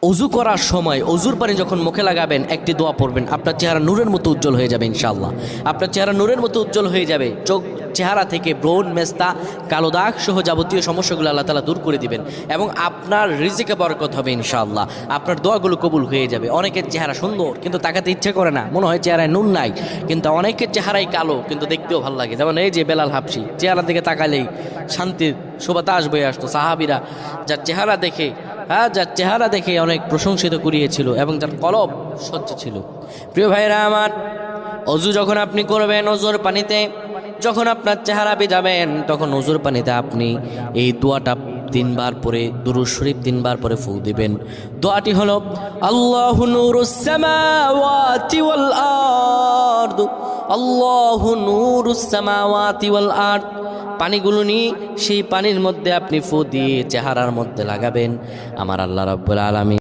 অজু করার সময় অজুর পানি যখন মুখে লাগাবেন একটি দোয়া পড়বেন, আপনার চেহারা নূরের মতো উজ্জ্বল হয়ে যাবে ইনশাআল্লাহ। আপনার চেহারা নূরের মতো উজ্জ্বল হয়ে যাবে, চেহারা থেকে ব্রণ, মেস্তা, কালো দাগ সহ যাবতীয় সমস্যাগুলো আল্লাহ তাআলা দূর করে দিবেন এবং আপনার রিজিকে বরকত হবে ইনশাআল্লাহ। আপনার দোয়াগুলো কবুল হয়ে যাবে। অনেকের চেহারা সুন্দর কিন্তু তাকাতে ইচ্ছে করে না, মনে হয় চেহারায় নুন নাই, কিন্তু অনেকের চেহারাই কালো কিন্তু দেখতেও ভালো লাগে। যেমন এই যে বেলাল হাবশি, চেহারা দিকে তাকালেই শান্তির সুবাতাস বয়ে আসতো। সাহাবীরা যার চেহারা দেখে অনেক প্রশংসিত করিয়েছিল এবং যার কলব স্বচ্ছ ছিল। প্রিয় ভাইরা আমার, অজু যখন আপনি করবেন, অজুর পানিতে যখন আপনার চেহারা ভিজাবেন, তখন অজুর পানিতে আপনি এই দোয়াটা 3 বার পরে, দুরূদ শরীফ 3 বার পরে ফু দিবেন। দোয়াটি হলো আল্লাহু নূরুস সামাওয়াতি ওয়াল আরদ, আল্লাহু নূরুস সামাওয়াতি ওয়াল আরদ। পানিগুলো নিয়ে সেই পানির মধ্যে আপনি ফু দিয়ে চেহারার মধ্যে লাগাবেন। আমার আল্লাহ রাব্বুল আলামিন